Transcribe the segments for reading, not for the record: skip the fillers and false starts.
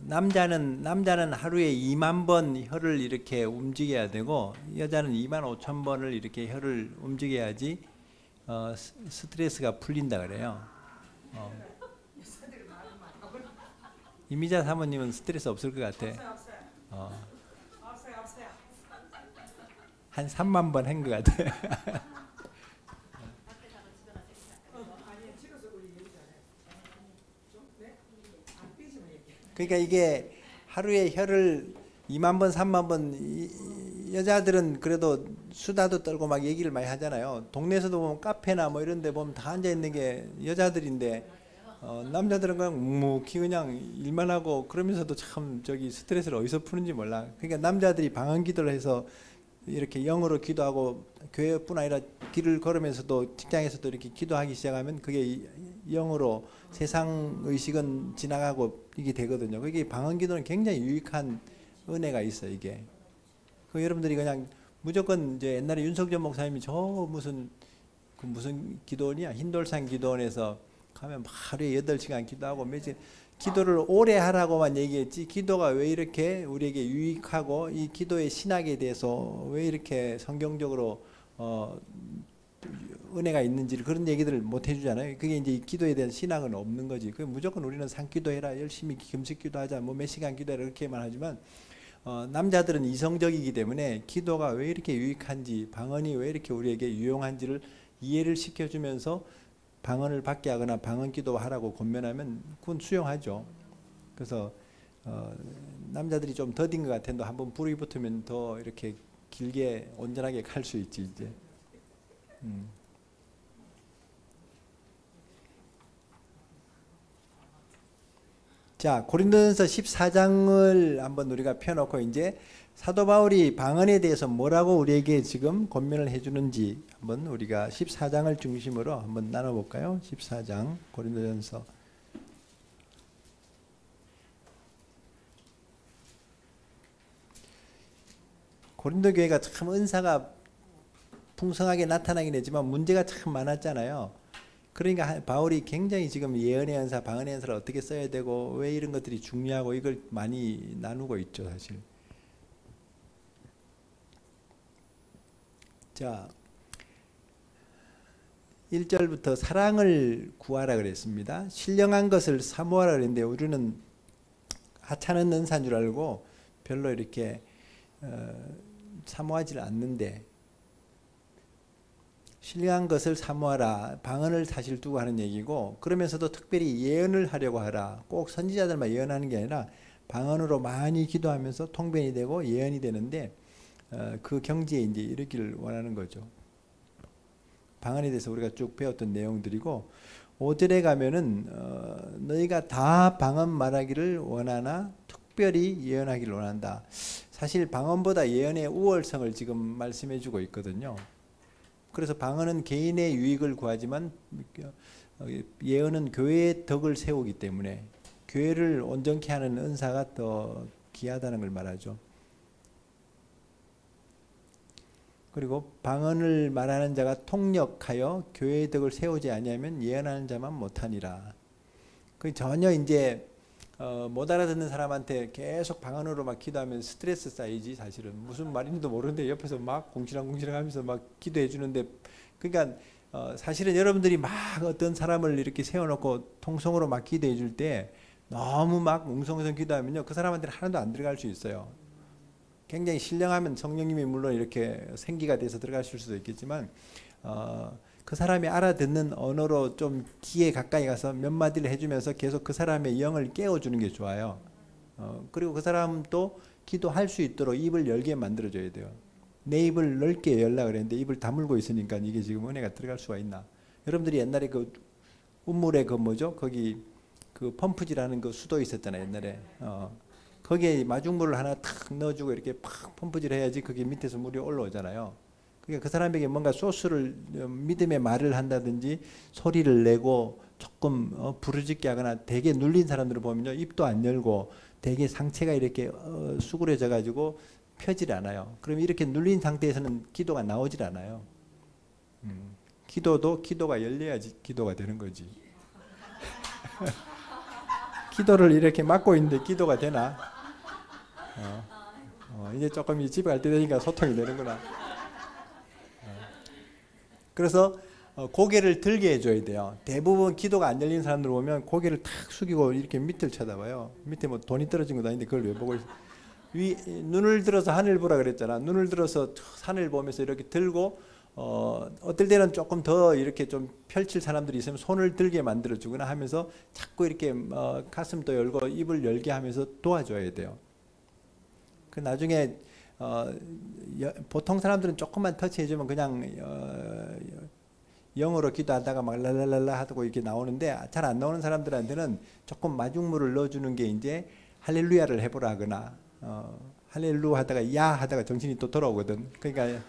남자는 하루에 2만 번 혀를 이렇게 움직여야 되고 여자는 2만 5천 번을 이렇게 혀를 움직여야지 스트레스가 풀린다 그래요. 이미자 사모님은 스트레스 없을 것 같아. 한 3만 번 한 것 같아. 그러니까 이게 하루에 혀를 2만 번, 3만 번, 여자들은 그래도 수다도 떨고 막 얘기를 많이 하잖아요. 동네에서도 보면 카페나 뭐 이런 데 보면 다 앉아 있는 게 여자들인데, 남자들은 그냥 묵묵히 그냥 일만 하고 그러면서도 참 저기 스트레스를 어디서 푸는지 몰라. 그러니까 남자들이 방언 기도를 해서 이렇게 영어로 기도하고 교회뿐 아니라 길을 걸으면서도 직장에서도 이렇게 기도하기 시작하면 그게 영어로 세상 의식은 지나가고 이게 되거든요. 그게 방언 기도는 굉장히 유익한 은혜가 있어요. 이게 그 여러분들이 그냥 무조건 이제 옛날에 윤석전 목사님이 저 무슨 기도원이야 흰돌산 기도원에서 가면 하루에 8시간 기도하고 며칠 기도를 오래 하라고만 얘기했지 기도가 왜 이렇게 우리에게 유익하고 이 기도의 신학에 대해서 왜 이렇게 성경적으로 은혜가 있는지 그런 얘기들을 못 해주잖아요. 그게 이제 기도에 대한 신학은 없는 거지. 그 무조건 우리는 산기도해라 열심히 금식 기도하자 뭐 몇 시간 기도해라 이렇게만 하지만 남자들은 이성적이기 때문에 기도가 왜 이렇게 유익한지 방언이 왜 이렇게 우리에게 유용한지를 이해를 시켜주면서 방언을 받게 하거나 방언 기도하라고 권면하면 그건 수용하죠. 그래서 남자들이 좀 더딘 것 같은데 한번 불이 붙으면 더 이렇게 길게 온전하게 갈 수 있지 이제. 자, 고린도전서 14장을 한번 우리가 펴놓고 이제 사도 바울이 방언에 대해서 뭐라고 우리에게 지금 권면을 해주는지 한번 우리가 14장을 중심으로 한번 나눠볼까요? 14장 고린도전서. 고린도 교회가 참 은사가 풍성하게 나타나긴 했지만 문제가 참 많았잖아요. 그러니까 바울이 굉장히 지금 예언의 은사, 방언의 은사를 어떻게 써야 되고 왜 이런 것들이 중요하고 이걸 많이 나누고 있죠, 사실. 자, 1절부터 사랑을 구하라 그랬습니다. 신령한 것을 사모하라 그랬는데 우리는 하찮은 은사인 줄 알고 별로 이렇게 사모하지 않는데 신령한 것을 사모하라. 방언을 사실 두고 하는 얘기고 그러면서도 특별히 예언을 하려고 하라. 꼭 선지자들만 예언하는 게 아니라 방언으로 많이 기도하면서 통변이 되고 예언이 되는데 그 경지에 이제 이르기를 원하는 거죠. 방언에 대해서 우리가 쭉 배웠던 내용들이고 5절에 가면은 너희가 다 방언 말하기를 원하나 특별히 예언하기를 원한다. 사실 방언보다 예언의 우월성을 지금 말씀해 주고 있거든요. 그래서 방언은 개인의 유익을 구하지만 예언은 교회의 덕을 세우기 때문에 교회를 온전케 하는 은사가 더 귀하다는 걸 말하죠. 그리고 방언을 말하는 자가 통역하여 교회의 덕을 세우지 아니하면 예언하는 자만 못하니라. 그 전혀 이제 못 알아듣는 사람한테 계속 방언으로 막 기도하면 스트레스 쌓이지. 사실은 무슨 말인지도 모르는데 옆에서 막 공시렁공시렁 하면서 막 기도해 주는데 그러니까 사실은 여러분들이 막 어떤 사람을 이렇게 세워놓고 통성으로 막 기도해 줄 때 너무 막 웅성웅성 기도하면요 그 사람한테는 하나도 안 들어갈 수 있어요. 굉장히 신령하면 성령님이 물론 이렇게 생기가 돼서 들어가실 수도 있겠지만 그 사람이 알아듣는 언어로 좀 귀에 가까이 가서 몇 마디를 해주면서 계속 그 사람의 영을 깨워주는 게 좋아요. 그리고 그 사람도 기도할 수 있도록 입을 열게 만들어줘야 돼요. 내 입을 넓게 열라 그랬는데 입을 다물고 있으니까 이게 지금 은혜가 들어갈 수가 있나. 여러분들이 옛날에 그 운물에 그 뭐죠? 거기 그 펌프질하는 그 수도 있었잖아요. 옛날에. 거기에 마중물을 하나 탁 넣어주고 이렇게 팍 펌프질 해야지 그게 밑에서 물이 올라오잖아요. 그러니까 그 사람에게 뭔가 소스를 믿음의 말을 한다든지 소리를 내고 조금 부르짖게 하거나 되게 눌린 사람들을 보면요 입도 안 열고 되게 상체가 이렇게 수그려져 가지고 펴질 않아요. 그럼 이렇게 눌린 상태에서는 기도가 나오질 않아요. 기도도 기도가 열려야지 기도가 되는 거지. 기도를 이렇게 막고 있는데 기도가 되나? 이제 조금 집에 갈 때 되니까 소통이 되는구나. 그래서 고개를 들게 해줘야 돼요. 대부분 기도가 안 열리는 사람들 보면 고개를 탁 숙이고 이렇게 밑을 쳐다봐요. 밑에 뭐 돈이 떨어진 것도 아닌데 그걸 왜 보고 있어? 눈을 들어서 하늘 보라 그랬잖아. 눈을 들어서 산을 보면서 이렇게 들고 어떨 때는 조금 더 이렇게 좀 펼칠 사람들이 있으면 손을 들게 만들어 주거나 하면서 자꾸 이렇게 가슴도 열고 입을 열게 하면서 도와줘야 돼요. 그 나중에 보통 사람들은 조금만 터치해주면 그냥 영어로 기도하다가 막 랄랄랄라 하고 이렇게 나오는데 잘 안 나오는 사람들한테는 조금 마중물을 넣어주는 게 이제 할렐루야를 해보라 하거나 할렐루 하다가 야 하다가 정신이 또 돌아오거든. 그러니까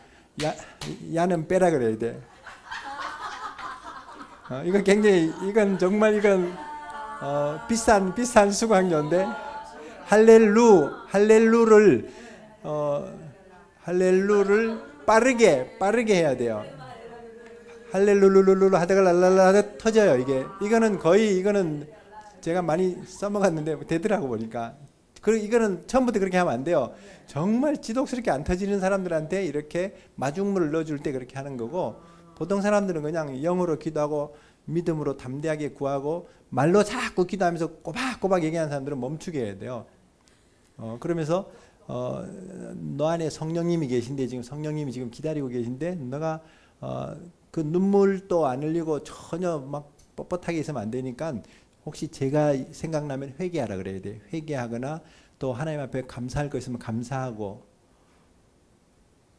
야는 빼라 그래야 돼. 이건 굉장히 이건 정말 이건 비싼 수강료인데 할렐루를 빠르게 해야 돼요. 할렐루루루루 하다가 랄랄라 하다 터져요. 이거는 거의 이거는 제가 많이 써먹었는데 되더라고 보니까. 그리고 이거는 처음부터 그렇게 하면 안 돼요. 정말 지독스럽게 안 터지는 사람들한테 이렇게 마중물을 넣어줄 때 그렇게 하는 거고, 보통 사람들은 그냥 영어로 기도하고 믿음으로 담대하게 구하고 말로 자꾸 기도하면서 꼬박꼬박 얘기하는 사람들은 멈추게 해야 돼요. 그러면서 너 안에 성령님이 계신데 지금 성령님이 지금 기다리고 계신데 너가 그 눈물도 안 흘리고 전혀 막 뻣뻣하게 있으면 안 되니까 혹시 제가 생각나면 회개하라 그래야 돼. 회개하거나 또 하나님 앞에 감사할 거 있으면 감사하고,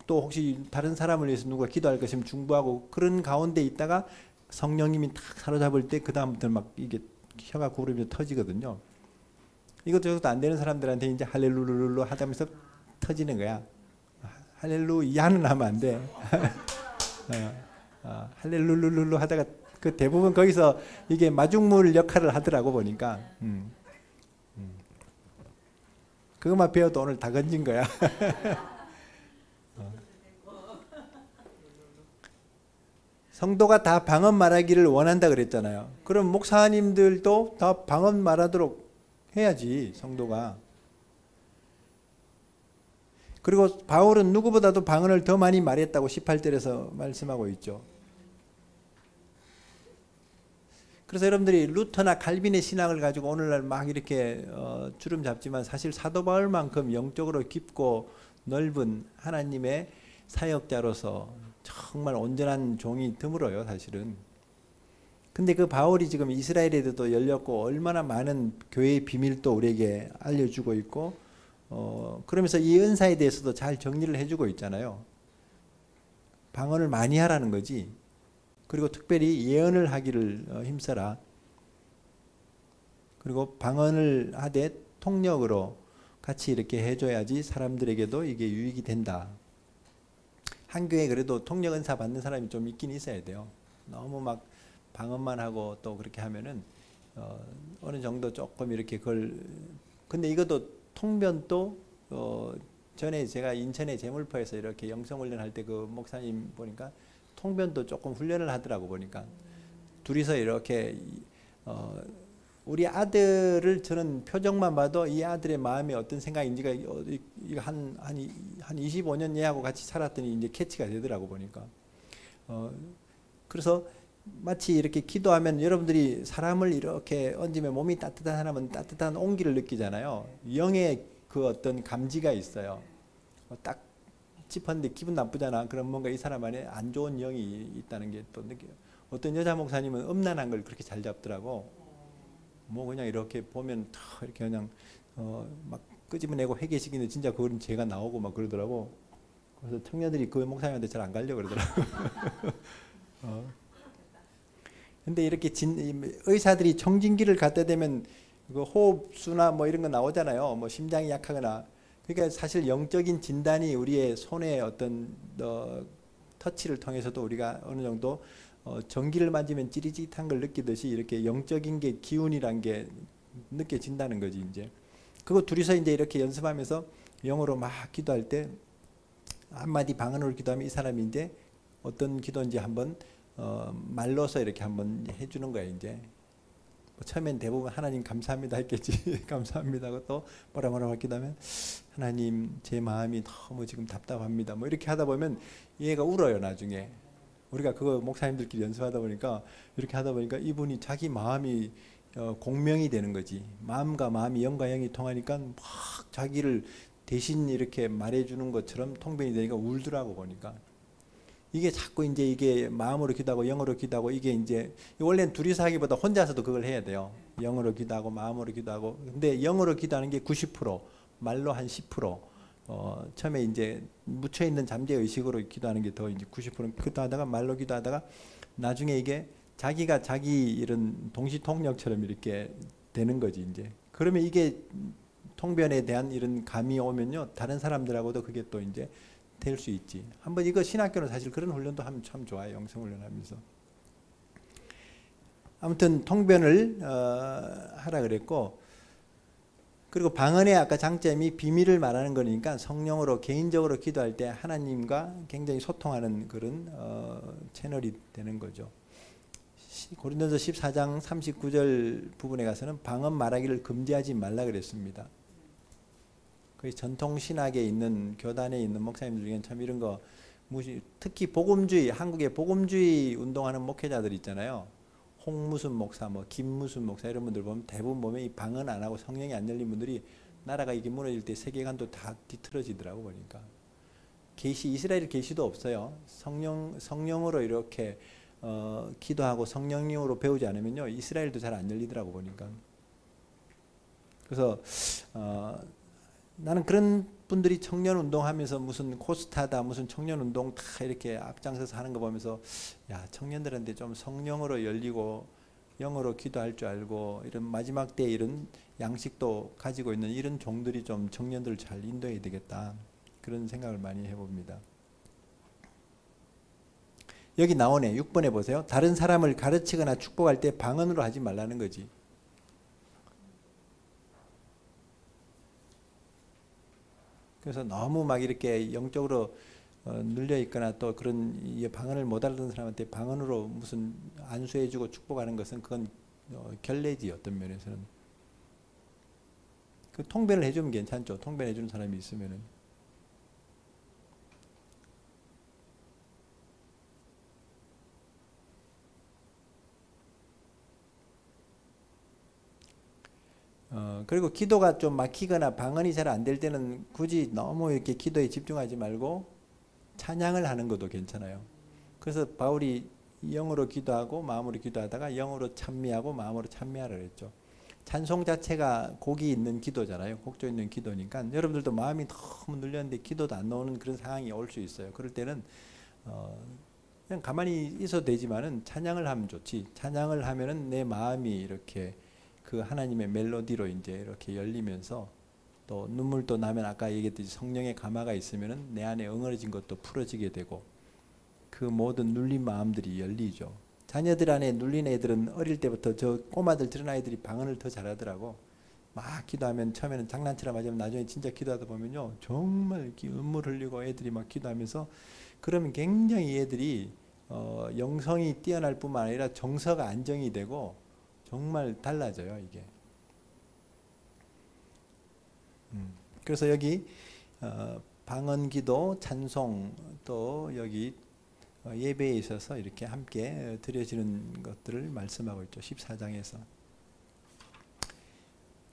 또 혹시 다른 사람을 위해서 누가 기도할 거 있으면 중보하고, 그런 가운데 있다가 성령님이 탁 사로잡을 때 그 다음부터 막 이게 혀가 구부러지면서 터지거든요. 이것저것 안 되는 사람들한테 이제 할렐루루루 하다면서 터지는 거야. 할렐루야는 하면 안 돼. 할렐루루루 하다가 그 대부분 거기서 이게 마중물 역할을 하더라고 보니까. 그것만 배워도 오늘 다 건진 거야. 성도가 다 방언 말하기를 원한다 그랬잖아요. 그럼 목사님들도 다 방언 말하도록 해야지, 성도가. 그리고 바울은 누구보다도 방언을 더 많이 말했다고 18절에서 말씀하고 있죠. 그래서 여러분들이 루터나 칼빈의 신앙을 가지고 오늘날 막 이렇게 주름 잡지만 사실 사도 바울만큼 영적으로 깊고 넓은 하나님의 사역자로서 정말 온전한 종이 드물어요, 사실은. 근데 그 바울이 지금 이스라엘에도 열렸고 얼마나 많은 교회의 비밀도 우리에게 알려주고 있고, 그러면서 이 은사에 대해서도 잘 정리를 해주고 있잖아요. 방언을 많이 하라는 거지. 그리고 특별히 예언을 하기를 힘써라. 그리고 방언을 하되 통역으로 같이 이렇게 해줘야지 사람들에게도 이게 유익이 된다. 한 교회에 그래도 통역 은사 받는 사람이 좀 있긴 있어야 돼요. 너무 막 방언만 하고 또 그렇게 하면은 어느 정도 조금 이렇게 근데 이것도 통변도 전에 제가 인천의 제물포에서 이렇게 영성훈련 할 때 그 목사님 보니까 통변도 조금 훈련을 하더라고 보니까. 둘이서 이렇게 우리 아들을 저는 표정만 봐도 이 아들의 마음에 어떤 생각인지가 한 25년 얘하고 같이 살았더니 이제 캐치가 되더라고 보니까. 그래서 마치 이렇게 기도하면 여러분들이 사람을 이렇게 얹으면 몸이 따뜻한 사람은 따뜻한 온기를 느끼잖아요. 영의 그 어떤 감지가 있어요. 딱 짚었는데 기분 나쁘잖아. 그럼 뭔가 이 사람 안에 안 좋은 영이 있다는 게 또 느껴요. 어떤 여자 목사님은 음란한 걸 그렇게 잘 잡더라고. 뭐 그냥 이렇게 보면 다 이렇게 그냥 막 끄집어내고 회개시키는데 진짜 그건 죄가 나오고 막 그러더라고. 그래서 청년들이 그 목사님한테 잘 안 가려고 그러더라고. 근데 이렇게 의사들이 청진기를 갖다 대면 그 호흡수나 뭐 이런 거 나오잖아요. 뭐 심장이 약하거나. 그러니까 사실 영적인 진단이 우리의 손의 어떤 터치를 통해서도 우리가 어느 정도 전기를 만지면 찌릿찌릿한 걸 느끼듯이 이렇게 영적인 게 기운이란 게 느껴진다는 거지 이제. 그거 둘이서 이제 이렇게 연습하면서 영어로 막 기도할 때 한마디 방언으로 기도하면 이 사람이 이제 어떤 기도인지 한번 말로서 이렇게 한번 해주는 거야 이제. 뭐 처음엔 대부분 하나님 감사합니다 했겠지. 감사합니다 하고 또 뭐라 기도하면 하나님 제 마음이 너무 지금 답답합니다. 뭐 이렇게 하다 보면 얘가 울어요 나중에. 우리가 그거 목사님들끼리 연습하다 보니까 이렇게 하다 보니까 이분이 자기 마음이 공명이 되는 거지. 마음과 마음이 영과 영이 통하니까 막 자기를 대신 이렇게 말해주는 것처럼 통변이 되니까 울더라고 보니까. 이게 자꾸 이제 이게 마음으로 기도하고 영어로 기도하고 이게 이제 원래는 둘이서 하기보다 혼자서도 그걸 해야 돼요. 영어로 기도하고 마음으로 기도하고. 근데 영어로 기도하는 게 90%, 말로 한 10%. 처음에 이제 묻혀 있는 잠재 의식으로 기도하는 게 더 이제 90% 기도하다가 말로 기도하다가 나중에 이게 자기가 자기 이런 동시통역처럼 이렇게 되는 거지 이제. 그러면 이게 통변에 대한 이런 감이 오면요 다른 사람들하고도 그게 또 이제 될 수 있지. 한번 이거 신학교는 사실 그런 훈련도 하면 참 좋아요. 영성훈련하면서. 아무튼 통변을 하라 그랬고, 그리고 방언의 아까 장점이 비밀을 말하는 거니까 성령으로 개인적으로 기도할 때 하나님과 굉장히 소통하는 그런 채널이 되는 거죠. 고린도서 14장 39절 부분에 가서는 방언 말하기를 금지하지 말라 그랬습니다. 그 전통 신학에 있는 교단에 있는 목사님들 중에는 참 이런 거 특히 복음주의, 한국의 복음주의 운동하는 목회자들 있잖아요. 홍 무슨 목사, 뭐 김 무슨 목사 이런 분들 보면 대부분 보면 이 방언 안 하고 성령이 안 열린 분들이 나라가 이게 무너질 때 세계관도 다 뒤틀어지더라고 보니까. 계시 이스라엘 계시도 없어요. 성령으로 이렇게 기도하고 성령님으로 배우지 않으면요 이스라엘도 잘 안 열리더라고 보니까. 그래서 나는 그런 분들이 청년 운동하면서 무슨 코스타다 무슨 청년 운동 다 이렇게 앞장서서 하는 거 보면서 야 청년들한테 좀 성령으로 열리고 영어로 기도할 줄 알고 이런 마지막 때 이런 양식도 가지고 있는 이런 종들이 좀 청년들을 잘 인도해야 되겠다 그런 생각을 많이 해봅니다. 여기 나오네 6번에 보세요. 다른 사람을 가르치거나 축복할 때 방언으로 하지 말라는 거지. 그래서 너무 막 이렇게 영적으로 눌려 있거나 또 그런 방언을 못 알아듣는 사람한테 방언으로 무슨 안수해주고 축복하는 것은 그건 결례지 어떤 면에서는. 그 통변을 해주면 괜찮죠. 통변해주는 사람이 있으면은. 그리고 기도가 좀 막히거나 방언이 잘 안 될 때는 굳이 너무 이렇게 기도에 집중하지 말고 찬양을 하는 것도 괜찮아요. 그래서 바울이 영으로 기도하고 마음으로 기도하다가 영으로 찬미하고 마음으로 찬미하라 그랬죠. 찬송 자체가 곡이 있는 기도잖아요. 곡조 있는 기도니까 여러분들도 마음이 너무 눌렸는데 기도도 안 나오는 그런 상황이 올 수 있어요. 그럴 때는 그냥 가만히 있어도 되지만은 찬양을 하면 좋지. 찬양을 하면은 내 마음이 이렇게 그 하나님의 멜로디로 이제 이렇게 열리면서 또 눈물도 나면 아까 얘기했듯이 성령의 감화가 있으면은 내 안에 엉어진 것도 풀어지게 되고 그 모든 눌린 마음들이 열리죠. 자녀들 안에 눌린 애들은 어릴 때부터 저 꼬마들 저런 아이들이 방언을 더 잘하더라고. 막 기도하면 처음에는 장난처럼 하지만 나중에 진짜 기도하다 보면요 정말 이렇게 눈물 흘리고 애들이 막 기도하면서 그러면 굉장히 애들이 영성이 뛰어날 뿐만 아니라 정서가 안정이 되고 정말 달라져요 이게. 그래서 여기 방언기도, 찬송 또 여기 예배에 있어서 이렇게 함께 드려지는 것들을 말씀하고 있죠. 14장에서.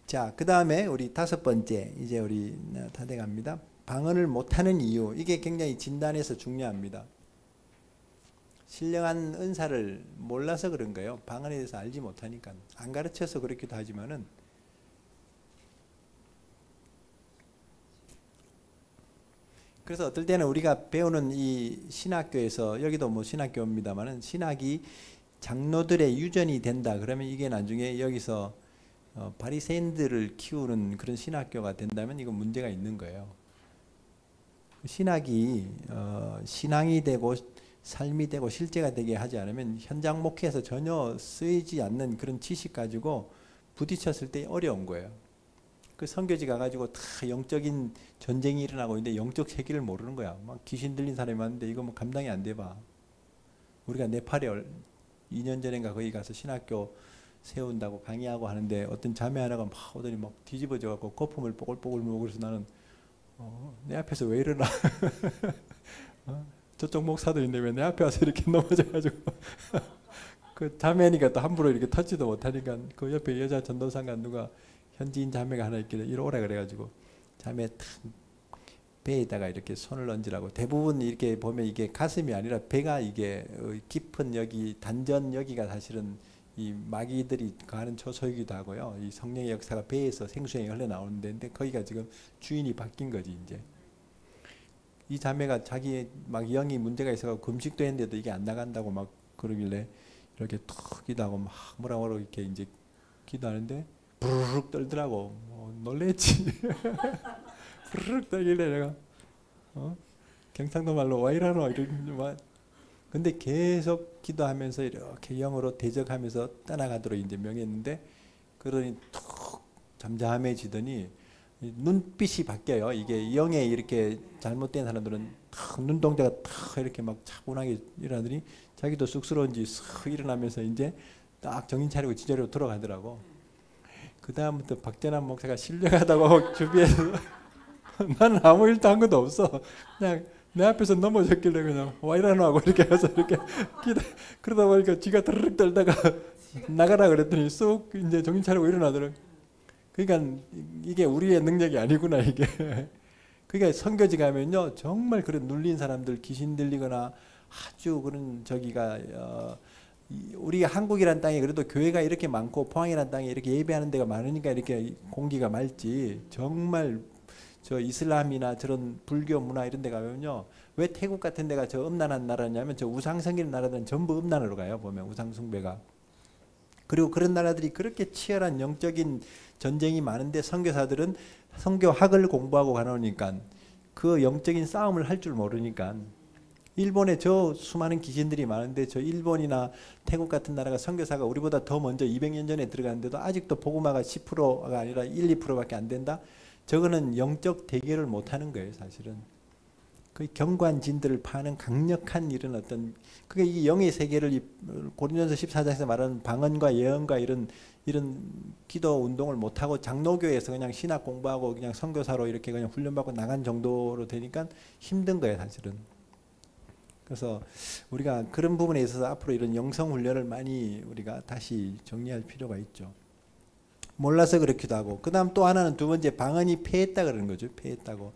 자, 그 다음에 우리 5번째 이제 우리 다 돼갑니다. 방언을 못하는 이유. 이게 굉장히 진단에서 중요합니다. 신령한 은사를 몰라서 그런 거예요. 방언에 대해서 알지 못하니까. 안 가르쳐서 그렇기도 하지만은 그래서 어떨 때는 우리가 배우는 이 신학교에서 여기도 뭐 신학교입니다만은 신학이 장로들의 유전이 된다. 그러면 이게 나중에 여기서 바리새인들을 키우는 그런 신학교가 된다면 이건 문제가 있는 거예요. 신학이 신앙이 되고 삶이 되고 실제가 되게 하지 않으면 현장 목회에서 전혀 쓰이지 않는 그런 지식 가지고 부딪혔을 때 어려운 거예요. 그 선교지 가가지고 다 영적인 전쟁이 일어나고 있는데 영적 세계를 모르는 거야. 막 귀신 들린 사람이 많은데 이거 뭐 감당이 안 돼 봐. 우리가 네팔에 2년 전인가 거기 가서 신학교 세운다고 강의하고 하는데 어떤 자매 하나가 막 오더니 막 뒤집어져 갖고 거품을 뽀글뽀글 먹고 그래서 나는 내 앞에서 왜 이러나 저쪽 목사도 있는데 왜 내 앞에 와서 이렇게 넘어져가지고 그 자매니까 또 함부로 이렇게 터지도 못하니까 그 옆에 여자 전도사가 누가 현지인 자매가 하나 있길래 이리 오라 그래가지고 자매 탁 배에다가 이렇게 손을 얹으라고. 대부분 이렇게 보면 이게 가슴이 아니라 배가 이게 깊은 여기 단전 여기가 사실은 이 마귀들이 가는 초소이기도 하고요. 이 성령의 역사가 배에서 생수형이 흘러나오는데 근데 거기가 지금 주인이 바뀐 거지 이제. 이 자매가 자기 막 영이 문제가 있어서 금식도 했는데도 이게 안 나간다고 막 그러길래 이렇게 툭 기도하고 막 뭐라고 이렇게 이제 기도하는데 부르륵 떨더라고. 놀랬지. 부르륵 떨길래 내가 경상도 말로 와 이러노 이렇게 막 근데 계속 기도하면서 이렇게 영으로 대적하면서 떠나가도록 이제 명했는데 그러니 툭 잠잠해지더니 눈빛이 바뀌어요. 이게 영에 이렇게 잘못된 사람들은 탁 눈동자가 탁 이렇게 막 차분하게 일어나더니 자기도 쑥스러운지 쓱 일어나면서 이제 딱 정신 차리고 지자리로 돌아가더라고. 그 다음부터 박재남 목사가 신령하다고 주변에서 나는 아무 일도 한 것도 없어. 그냥 내 앞에서 넘어졌길래 그냥 와 이러노 하고 이렇게 해서 이렇게 그러다 보니까 쥐가 드르륵 떨다가 나가라 그랬더니 쑥 이제 정신 차리고 일어나더라고. 그러니까 이게 우리의 능력이 아니구나 이게. 그러니까 선교지 가면요 정말 그런 눌린 사람들 귀신 들리거나 아주 그런 저기가 우리가 한국이란 땅에 그래도 교회가 이렇게 많고 포항이란 땅에 이렇게 예배하는 데가 많으니까 이렇게 공기가 맑지. 정말 저 이슬람이나 저런 불교 문화 이런 데 가면요 왜 태국 같은 데가 저 음란한 나라냐면 저 우상 섬기는 나라들은 전부 음란으로 가요. 보면 우상 숭배가. 그리고 그런 나라들이 그렇게 치열한 영적인 전쟁이 많은데 선교사들은 선교학을 공부하고 가놓으니까 그 영적인 싸움을 할 줄 모르니까 일본에 저 수많은 귀신들이 많은데 저 일본이나 태국 같은 나라가 선교사가 우리보다 더 먼저 200년 전에 들어갔는데도 아직도 복음화가 10%가 아니라 1, 2%밖에 안 된다. 저거는 영적 대결을 못하는 거예요 사실은. 그 경관진들을 파는 강력한 이런 어떤 그게 이 영의 세계를 고린도전서 14장에서 말하는 방언과 예언과 이런 기도 운동을 못하고 장로교에서 그냥 신학 공부하고 그냥 선교사로 이렇게 그냥 훈련받고 나간 정도로 되니까 힘든 거예요 사실은. 그래서 우리가 그런 부분에 있어서 앞으로 이런 영성 훈련을 많이 우리가 다시 정리할 필요가 있죠. 몰라서 그렇기도 하고. 그 다음 또 하나는 두 번째 방언이 폐했다 그러는 거죠. 폐했다고.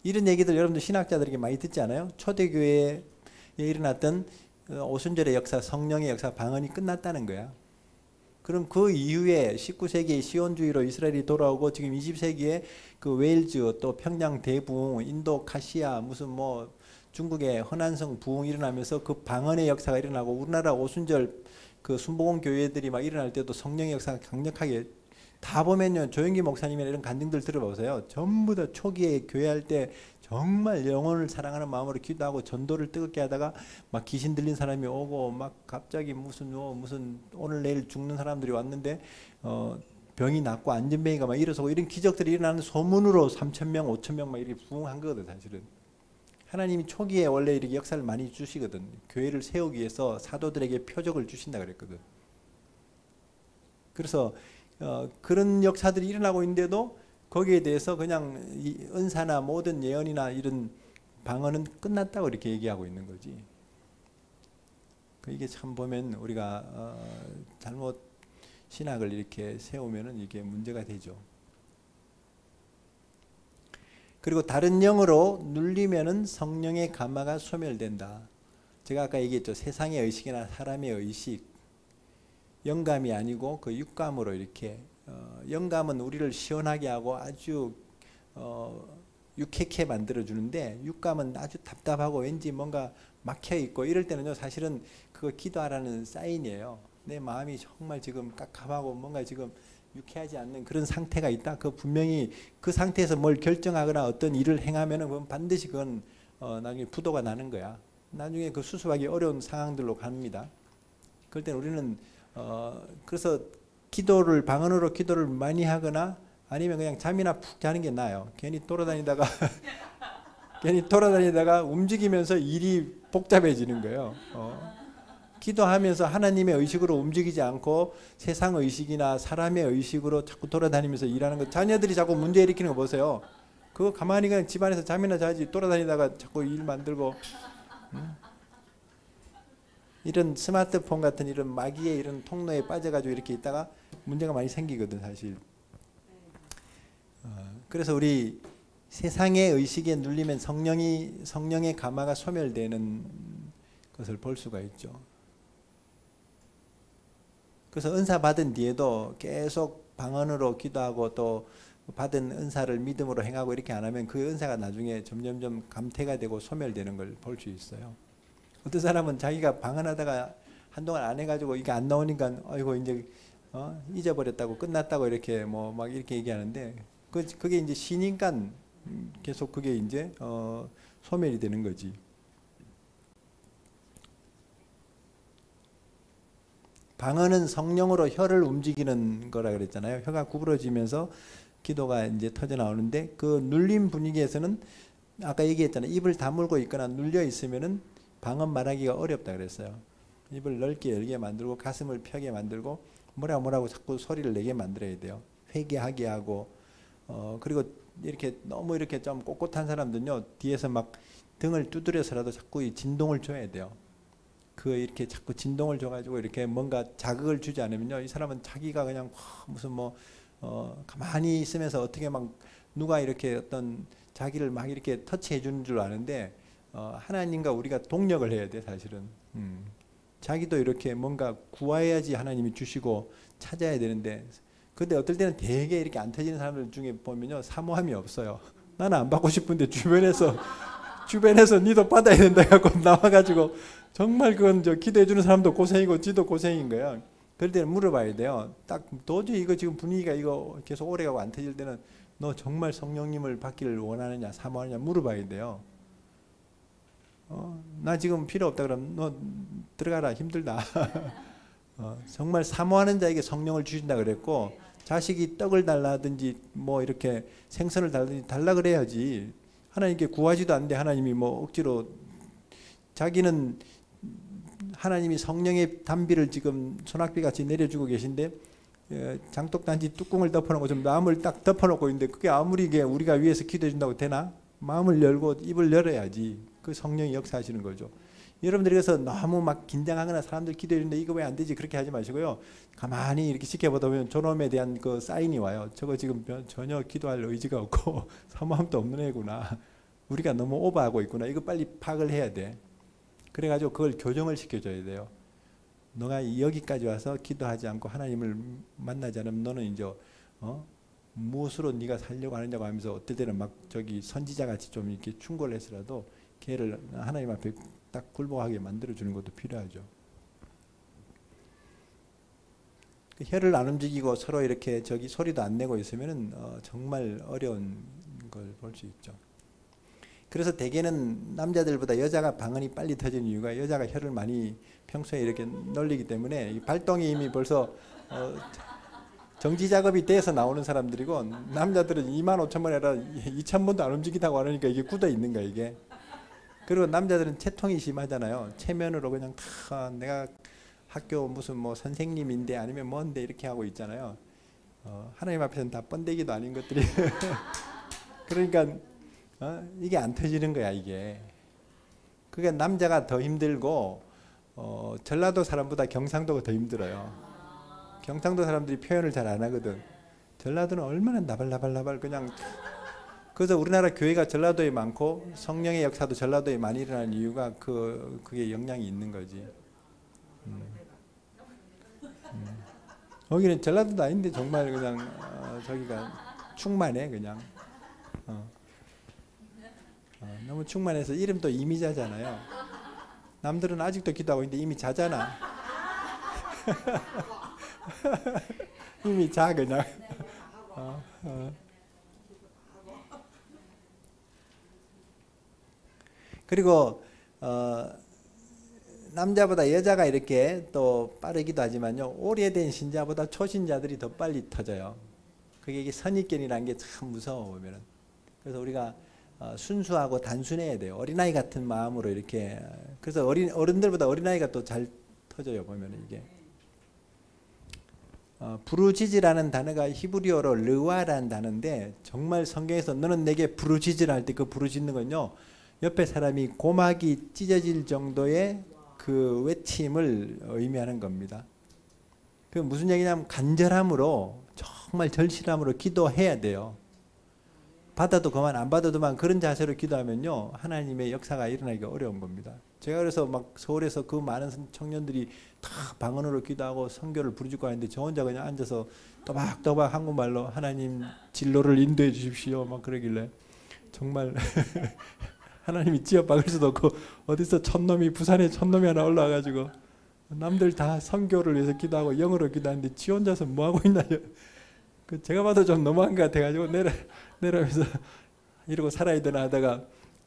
이런 얘기들 여러분들 신학자들에게 많이 듣지 않아요? 초대교회에 일어났던 오순절의 역사, 성령의 역사, 방언이 끝났다는 거야. 그럼 그 이후에 19세기에 시온주의로 이스라엘이 돌아오고 지금 20세기에 그 웨일즈 또 평양 대부흥, 인도 카시아 무슨 뭐 중국의 허난성 부흥 일어나면서 그 방언의 역사가 일어나고 우리나라 오순절 그 순복음 교회들이 막 일어날 때도 성령의 역사가 강력하게 다 보면요 조영기 목사님이나 이런 간증들 들어보세요. 전부 다 초기에 교회할 때 정말 영혼을 사랑하는 마음으로 기도하고 전도를 뜨겁게 하다가 막 귀신 들린 사람이 오고 막 갑자기 무슨 오늘 내일 죽는 사람들이 왔는데 병이 낫고 안전뱅이가 막 일어서고 이런 기적들이 일어나는 소문으로 3,000명 5,000명 막 이렇게 부흥한 거거든 사실은. 하나님이 초기에 원래 이렇게 역사를 많이 주시거든. 교회를 세우기 위해서 사도들에게 표적을 주신다 그랬거든. 그래서 그런 역사들이 일어나고 있는데도 거기에 대해서 그냥 이 은사나 모든 예언이나 이런 방언은 끝났다고 이렇게 얘기하고 있는 거지. 이게 참 보면 우리가 잘못 신학을 이렇게 세우면은 이게 문제가 되죠. 그리고 다른 영으로 눌리면은 성령의 감화가 소멸된다. 제가 아까 얘기했죠. 세상의 의식이나 사람의 의식, 영감이 아니고 그 육감으로 이렇게 영감은 우리를 시원하게 하고 아주 유쾌케 만들어 주는데 육감은 아주 답답하고 왠지 뭔가 막혀 있고 이럴 때는요 사실은 그거 기도하라는 사인이에요. 내 마음이 정말 지금 깝깝하고 뭔가 지금 유쾌하지 않는 그런 상태가 있다. 그 분명히 그 상태에서 뭘 결정하거나 어떤 일을 행하면은 반드시 그건 나중에 부도가 나는 거야. 나중에 그 수습하기 어려운 상황들로 갑니다. 그럴 때는 우리는 그래서 기도를 방언으로 기도를 많이 하거나 아니면 그냥 잠이나 푹 자는 게 나아요. 괜히 돌아다니다가 움직이면서 일이 복잡해지는 거예요. 기도하면서 하나님의 의식으로 움직이지 않고 세상 의식이나 사람의 의식으로 자꾸 돌아다니면서 일하는 거, 자녀들이 자꾸 문제 일으키는 거 보세요. 그거 가만히 그냥 집안에서 잠이나 자지 돌아다니다가 자꾸 일 만들고, 이런 스마트폰 같은 이런 마귀의 이런 통로에 빠져가지고 이렇게 있다가 문제가 많이 생기거든 사실. 그래서 우리 세상의 의식에 눌리면 성령의 감화가 소멸되는 것을 볼 수가 있죠. 그래서 은사 받은 뒤에도 계속 방언으로 기도하고 또 받은 은사를 믿음으로 행하고 이렇게 안 하면 그 은사가 나중에 점점점 감퇴가 되고 소멸되는 걸 볼 수 있어요. 어떤 사람은 자기가 방언하다가 한동안 안 해가지고 이게 안 나오니까 아이고 이제 잊어버렸다고 끝났다고 이렇게 뭐 막 이렇게 얘기하는데 그게 이제 신이니까 계속 그게 이제 소멸이 되는 거지. 방언은 성령으로 혀를 움직이는 거라 그랬잖아요. 혀가 구부러지면서 기도가 이제 터져 나오는데 그 눌린 분위기에서는 아까 얘기했잖아요. 입을 다물고 있거나 눌려 있으면은 방언 말하기가 어렵다 그랬어요. 입을 넓게 열게 만들고 가슴을 펴게 만들고 뭐라고 자꾸 소리를 내게 만들어야 돼요. 회개하게 하고 그리고 이렇게 너무 이렇게 좀 꼿꼿한 사람들은요 뒤에서 막 등을 두드려서라도 자꾸 이 진동을 줘야 돼요. 그 이렇게 자꾸 진동을 줘가지고 이렇게 뭔가 자극을 주지 않으면요 이 사람은 자기가 그냥 무슨 뭐 가만히 있으면서 어떻게 막 누가 이렇게 어떤 자기를 막 이렇게 터치해 주는 줄 아는데 하나님과 우리가 동력을 해야 돼 사실은. 자기도 이렇게 뭔가 구해야지 하나님이 주시고 찾아야 되는데 근데 어떨 때는 되게 이렇게 안 터지는 사람들 중에 보면요 사모함이 없어요. 나는 안 받고 싶은데 주변에서 니도 받아야 된다 해갖고 나와가지고 정말 그건 기도해 주는 사람도 고생이고 지도 고생인 거야. 그럴 때는 물어봐야 돼요. 딱 도저히 이거 지금 분위기가 이거 계속 오래가고 안 터질 때는 너 정말 성령님을 받기를 원하느냐 사모하느냐 물어봐야 돼요. 나 지금 필요 없다 그러면 너 들어가라 힘들다. 정말 사모하는 자에게 성령을 주신다 그랬고 자식이 떡을 달라든지 뭐 이렇게 생선을 달라든지 달라 그래야지. 하나님께 구하지도 않는데 하나님이 뭐 억지로 자기는 하나님이 성령의 단비를 지금 소낙비 같이 내려주고 계신데 장독단지 뚜껑을 덮어놓고 좀 마음을 딱 덮어놓고 있는데 그게 아무리 우리가 위해서 기도해 준다고 되나? 마음을 열고 입을 열어야지. 그 성령이 역사하시는 거죠. 여러분들이 그래서 너무 막 긴장하거나 사람들 기도해 주는데 이거 왜 안 되지 그렇게 하지 마시고요. 가만히 이렇게 지켜보다 보면 저놈에 대한 그 사인이 와요. 저거 지금 전혀 기도할 의지가 없고 사모함도 없는 애구나. 우리가 너무 오버하고 있구나. 이거 빨리 파악을 해야 돼. 그래가지고 그걸 교정을 시켜줘야 돼요. 너가 여기까지 와서 기도하지 않고 하나님을 만나지 않으면 너는 이제 무엇으로 네가 살려고 하느냐고 하면서 어떨 때는 막 선지자같이 좀 이렇게 충고를 해서라도 걔를 하나님 앞에 딱 굴복하게 만들어주는 것도 필요하죠. 혀를 안 움직이고 서로 이렇게 소리도 안 내고 있으면은 정말 어려운 걸 볼 수 있죠. 그래서 대개는 남자들보다 여자가 방언이 빨리 터지는 이유가 여자가 혀를 많이 평소에 이렇게 놀리기 때문에 이 발동이 이미 벌써 정지 작업이 돼서 나오는 사람들이고 남자들은 25,000번 아니라 2,000번도 안 움직이다고 하니까 이게 굳어 있는 거야 이게. 그리고 남자들은 체통이 심하잖아요. 체면으로 그냥 다 내가 학교 무슨 뭐 선생님인데 아니면 뭔데 이렇게 하고 있잖아요. 하나님 앞에서는 다 번데기도 아닌 것들이. 그러니까 이게 안 터지는 거야 이게. 그게 남자가 더 힘들고 전라도 사람보다 경상도가 더 힘들어요. 경상도 사람들이 표현을 잘 안 하거든. 전라도는 얼마나 나발나발 그냥. 그래서 우리나라 교회가 전라도에 많고 성령의 역사도 전라도에 많이 일어나는 이유가 그게 영향이 있는 거지. 여기는 전라도도 아닌데 정말 그냥 저기가 충만해 그냥. 너무 충만해서 이름도 이미자잖아요. 남들은 아직도 기도하고 있는데 이미 자잖아. 이미 자 그냥. 그리고 남자보다 여자가 이렇게 또 빠르기도 하지만요 오래된 신자보다 초신자들이 더 빨리 터져요. 그게 선입견이라는 게 참 무서워 보면은. 그래서 우리가 순수하고 단순해야 돼요. 어린아이 같은 마음으로 이렇게. 그래서 어른들보다 어린아이가 또 잘 터져요. 보면 이게 부르짖으라는 단어가 히브리어로 르와라는 단어인데 정말 성경에서 너는 내게 부르짖으라 할 때 그 부르짖는 건요 옆에 사람이 고막이 찢어질 정도의 그 외침을 의미하는 겁니다. 그 무슨 얘기냐면 간절함으로 정말 절실함으로 기도해야 돼요. 받아도 그만 안 받아도 그만 그런 자세로 기도하면요 하나님의 역사가 일어나기가 어려운 겁니다. 제가 그래서 막 서울에서 그 많은 청년들이 다 방언으로 기도하고 선교를 부르짖고 하는데 저 혼자 그냥 앉아서 또박또박 한국말로 하나님 진로를 인도해 주십시오 막 그러길래 정말 하나님이 지어 박을 수도 없고 어디서 촌놈이 부산에 촌놈이 하나 올라와가지고 남들 다 선교를 위해서 기도하고 영어로 기도하는데 지 혼자서 뭐하고 있나 그 제가 봐도 좀 너무한 것 같아가지고 내려오면서 이러고 살아야 되나 하다가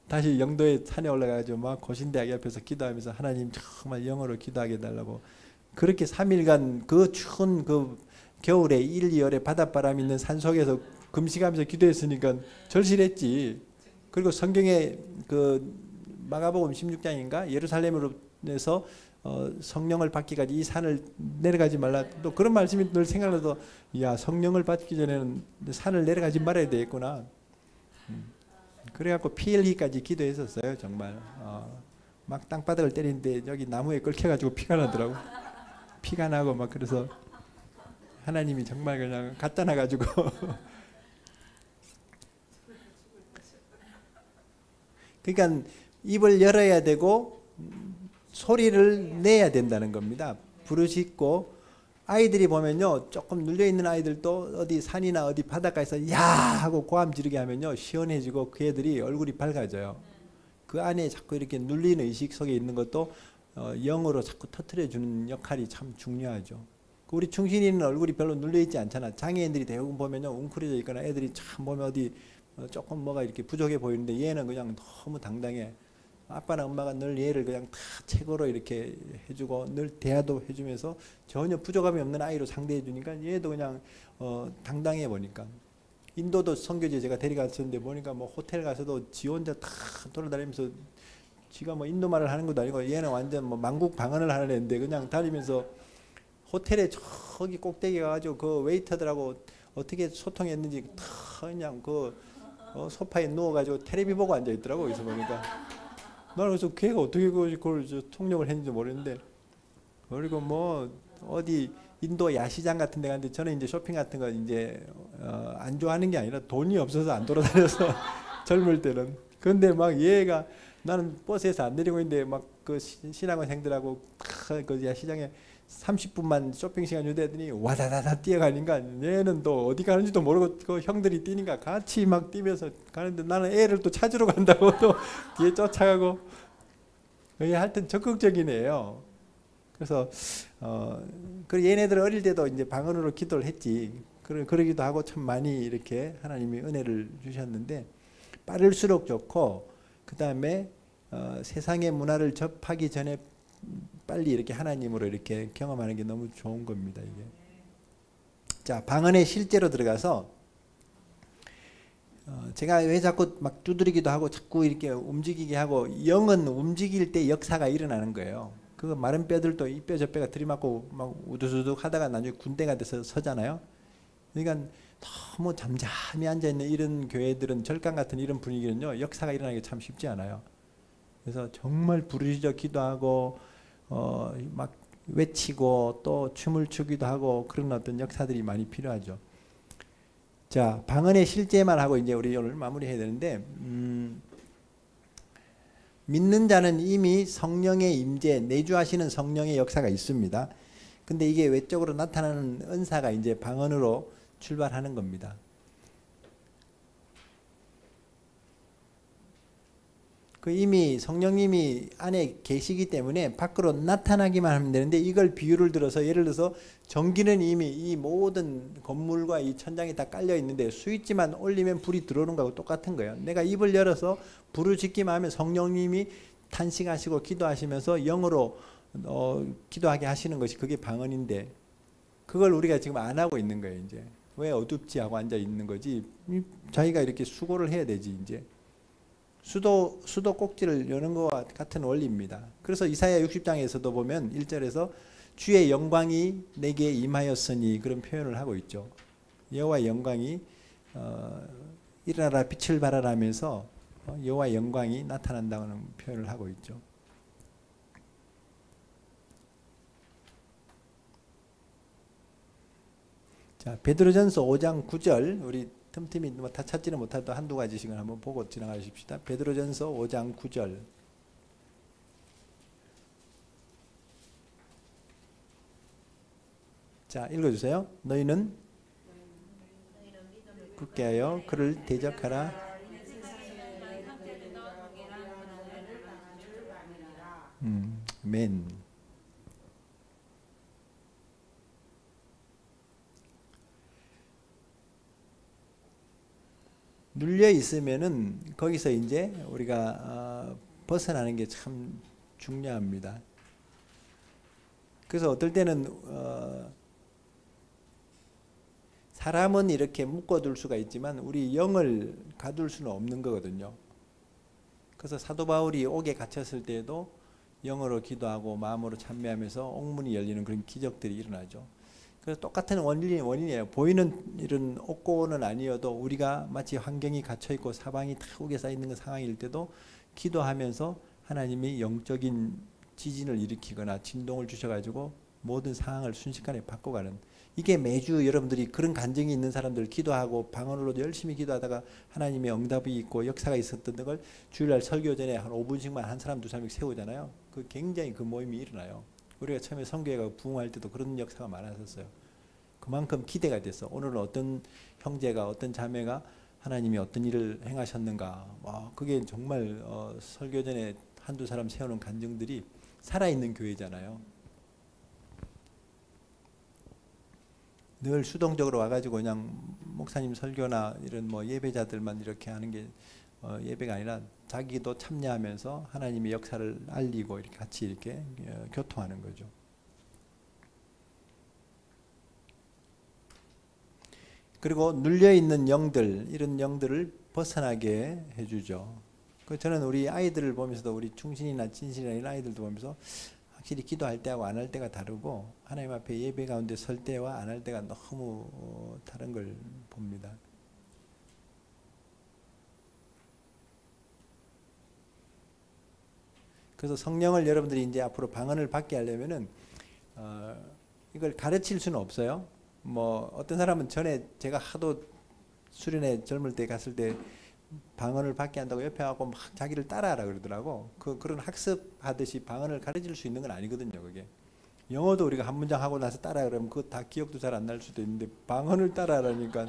다시 영도에 산에 올라가가지고 막 고신대학 옆에서 기도하면서 하나님 정말 영어로 기도하게 해달라고 그렇게 3일간 그 추운 그 겨울에 1, 2월에 바닷바람 있는 산속에서 금식하면서 기도했으니까 절실했지. 그리고 성경에 그 마가복음 16장인가 예루살렘으로서 성령을 받기까지 이 산을 내려가지 말라 또 그런 말씀이 늘 생각나서 야 성령을 받기 전에는 산을 내려가지 말아야 되겠구나. 그래갖고 피 흘리기까지 기도했었어요. 정말 막 땅바닥을 때리는데 여기 나무에 끓여가지고 피가 나더라고. 피가 나고 막 그래서 하나님이 정말 그냥 갖다 놔가지고 그러니까 입을 열어야 되고 소리를 내야 된다는 겁니다. 부르짖고 아이들이 보면요 조금 눌려있는 아이들도 어디 산이나 어디 바닷가에서 야 하고 고함 지르게 하면요 시원해지고 그 애들이 얼굴이 밝아져요. 그 안에 자꾸 이렇게 눌리는 의식 속에 있는 것도 영어로 자꾸 터트려주는 역할이 참 중요하죠. 우리 충신이는 얼굴이 별로 눌려있지 않잖아. 장애인들이 대부분 보면요 웅크려져 있거나 애들이 참 보면 어디 조금 뭐가 이렇게 부족해 보이는데 얘는 그냥 너무 당당해. 아빠나 엄마가 늘 얘를 그냥 다 최고로 이렇게 해주고 늘 대화도 해주면서 전혀 부족함이 없는 아이로 상대해 주니까 얘도 그냥 당당해 보니까. 인도도 선교지 제가 데려갔었는데 보니까 뭐 호텔 가서도 지 혼자 다 돌아다니면서 지가 뭐 인도말을 하는 것도 아니고 얘는 완전 뭐 만국 방언을 하는 애인데 그냥 다니면서 호텔에 저기 꼭대기 가가지고 그 웨이터들하고 어떻게 소통했는지 다 그냥 그 소파에 누워가지고 텔레비 보고 앉아 있더라고. 여기서 보니까 나는 그래서 걔가 어떻게 그걸 통역을 했는지 모르겠는데 그리고 뭐 어디 인도 야시장 같은 데 갔는데 저는 이제 쇼핑 같은 거 이제 안 좋아하는 게 아니라 돈이 없어서 안 돌아다녀서 젊을 때는. 그런데 막 얘가 나는 버스에서 안 내리고 있는데 막 그 신학원생들하고 그 야시장에 30분만 쇼핑 시간 주대더니 와다다다 뛰어가니까 얘는 또 어디 가는지도 모르고 그 형들이 뛰니까 같이 막 뛰면서 가는데 나는 애를 또 찾으러 간다고 또 뒤에 쫓아가고 하여튼 적극적인 애예요. 그래서 그 얘네들 어릴 때도 이제 방언으로 기도를 했지. 그러기도 하고 참 많이 이렇게 하나님이 은혜를 주셨는데 빠를수록 좋고 그 다음에 세상의 문화를 접하기 전에 빨리 이렇게 하나님으로 이렇게 경험하는 게 너무 좋은 겁니다. 이게. 자, 방언에 실제로 들어가서 제가 왜 자꾸 막 두드리기도 하고 자꾸 이렇게 움직이게 하고 영은 움직일 때 역사가 일어나는 거예요. 그 마른 뼈들도 이 뼈 저 뼈가 들이맞고 막 우두두둑 하다가 나중에 군대가 돼서 서잖아요. 그러니까 너무 잠잠히 앉아있는 이런 교회들은 절간 같은 이런 분위기는요 역사가 일어나기 참 쉽지 않아요. 그래서 정말 부르짖어 기도하고 막 외치고 또 춤을 추기도 하고 그런 어떤 역사들이 많이 필요하죠. 자, 방언의 실제만 하고 이제 우리 오늘 마무리해야 되는데 믿는 자는 이미 성령의 임재, 내주하시는 성령의 역사가 있습니다. 근데 이게 외적으로 나타나는 은사가 이제 방언으로 출발하는 겁니다. 그 이미 성령님이 안에 계시기 때문에 밖으로 나타나기만 하면 되는데 이걸 비유를 들어서 예를 들어서 전기는 이미 이 모든 건물과 이 천장이 다 깔려 있는데 스위치만 올리면 불이 들어오는 거하고 똑같은 거예요. 내가 입을 열어서 불을 짓기만 하면 성령님이 탄식하시고 기도하시면서 영으로 기도하게 하시는 것이 그게 방언인데 그걸 우리가 지금 안 하고 있는 거예요. 이제 왜 어둡지 하고 앉아 있는 거지. 자기가 이렇게 수고를 해야 되지 이제. 수도 꼭지를 여는 것과 같은 원리입니다. 그래서 이사야 60장에서도 보면 1절에서 주의 영광이 내게 임하였으니 그런 표현을 하고 있죠. 여호와의 영광이 일어나라 빛을 발하라면서 여호와의 영광이 나타난다는 표현을 하고 있죠. 자, 베드로전서 5장 9절 우리 틈틈이 뭐 다 찾지는 못해도 한두 가지씩은 한번 보고 지나가십시다. 베드로전서 5장 9절. 자, 읽어주세요. 너희는 굳게 하여 그를 대적하라. 아멘. 눌려 있으면은 거기서 이제 우리가 벗어나는 게 참 중요합니다. 그래서 어떨 때는 사람은 이렇게 묶어둘 수가 있지만 우리 영을 가둘 수는 없는 거거든요. 그래서 사도 바울이 옥에 갇혔을 때에도 영으로 기도하고 마음으로 찬미하면서 옥문이 열리는 그런 기적들이 일어나죠. 그래서 똑같은 원인이에요. 보이는 이런 옥고는 아니어도 우리가 마치 환경이 갇혀있고 사방이 다 옥에 쌓여있는 상황일 때도 기도하면서 하나님이 영적인 지진을 일으키거나 진동을 주셔가지고 모든 상황을 순식간에 바꿔가는, 이게 매주 여러분들이 그런 간증이 있는 사람들 기도하고 방언으로 열심히 기도하다가 하나님의 응답이 있고 역사가 있었던 걸 주일날 설교 전에 한 5분씩만 한 사람 두 사람씩 세우잖아요. 그 굉장히 그 모임이 일어나요. 우리가 처음에 선교회가 부흥할 때도 그런 역사가 많았었어요. 그만큼 기대가 됐어. 오늘은 어떤 형제가 어떤 자매가 하나님이 어떤 일을 행하셨는가. 그게 정말 설교 전에 한두 사람 세우는 간증들이 살아있는 교회잖아요. 늘 수동적으로 와가지고 그냥 목사님 설교나 이런 뭐 예배자들만 이렇게 하는 게 예배가 아니라 자기도 참여하면서 하나님의 역사를 알리고 이렇게 같이 이렇게 교통하는 거죠. 그리고 눌려있는 영들, 이런 영들을 벗어나게 해주죠. 저는 우리 아이들을 보면서도 우리 충신이나 진실이나 이런 아이들도 보면서 확실히 기도할 때하고 안 할 때가 다르고 하나님 앞에 예배 가운데 설 때와 안 할 때가 너무 다른 걸 봅니다. 그래서 성령을 여러분들이 이제 앞으로 방언을 받게 하려면은 이걸 가르칠 수는 없어요. 뭐 어떤 사람은 전에 제가 하도 수련회 젊을 때 갔을 때 방언을 받게 한다고 옆에 가고 막 자기를 따라하라 그러더라고. 그런 학습하듯이 방언을 가르칠 수 있는 건 아니거든요. 그게 영어도 우리가 한 문장 하고 나서 따라 그러면 그거 다 기억도 잘 안 날 수도 있는데 방언을 따라하라니까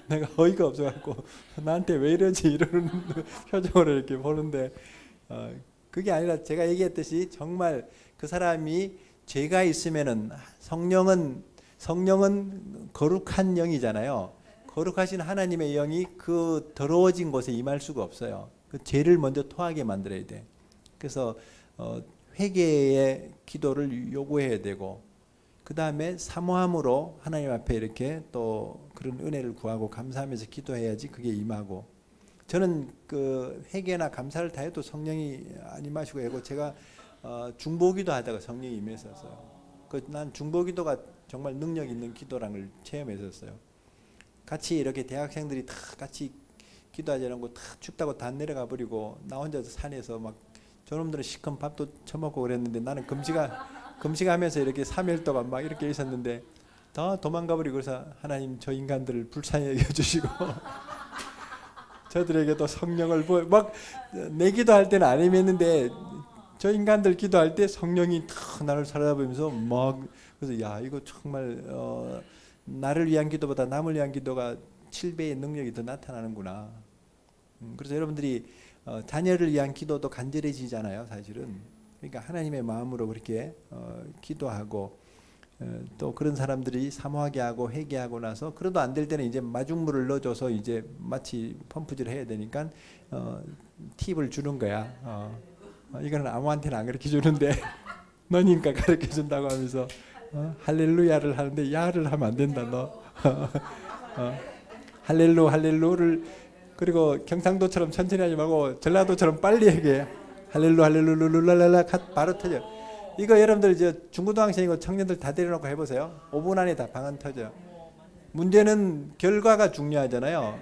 내가 어이가 없어갖고 나한테 왜 이러지 이러는 표정으로 이렇게 보는데 그게 아니라 제가 얘기했듯이 정말 그 사람이 죄가 있으면은 성령은 거룩한 영이잖아요. 거룩하신 하나님의 영이 그 더러워진 곳에 임할 수가 없어요. 그 죄를 먼저 토하게 만들어야 돼. 그래서 회개의 기도를 요구해야 되고 그 다음에 사모함으로 하나님 앞에 이렇게 또 그런 은혜를 구하고 감사하면서 기도해야지 그게 임하고, 저는 그 회개나 감사를 다 해도 성령이 안 임하시고 하고 제가 중보기도 하다가 성령이 임했었어요. 난 중보기도가 정말 능력 있는 기도라는 걸 체험했었어요. 같이 이렇게 대학생들이 다 같이 기도하지 않고 다 춥다고 다 내려가 버리고 나 혼자서 산에서 막 저놈들은 시큰 밥도 처먹고 그랬는데 나는 금식하면서 이렇게 3일 동안 막 이렇게 있었는데 다 도망가 버리고, 그래서 하나님 저 인간들을 불쌍히 여겨주시고 저들에게도 성령을 막 내 기도할 때는 안 임했는데 저 인간들 기도할 때 성령이 탁 나를 사로잡으면서 막, 그래서 야 이거 정말 나를 위한 기도보다 남을 위한 기도가 7배의 능력이 더 나타나는구나. 그래서 여러분들이 자녀를 위한 기도도 간절해지잖아요, 사실은. 그러니까 하나님의 마음으로 그렇게 기도하고 또 그런 사람들이 사모하게 하고 회개하고 나서 그래도 안 될 때는 이제 마중물을 넣어줘서 이제 마치 펌프질을 해야 되니까 팁을 주는 거야. 이거는 아무한테는 안 가르쳐 주는데 너니까 가르쳐 준다고 하면서 할렐루야를 하는데 야를 하면 안 된다 너. 할렐루를 그리고 경상도처럼 천천히 하지 말고 전라도처럼 빨리 얘기해. 할렐루 할렐루루루랄랄라 바로 터져. 이거 여러분들 이제 중고등학생이고 청년들 다 데려놓고 해보세요. 5분 안에 다 방언 터져. 문제는 결과가 중요하잖아요.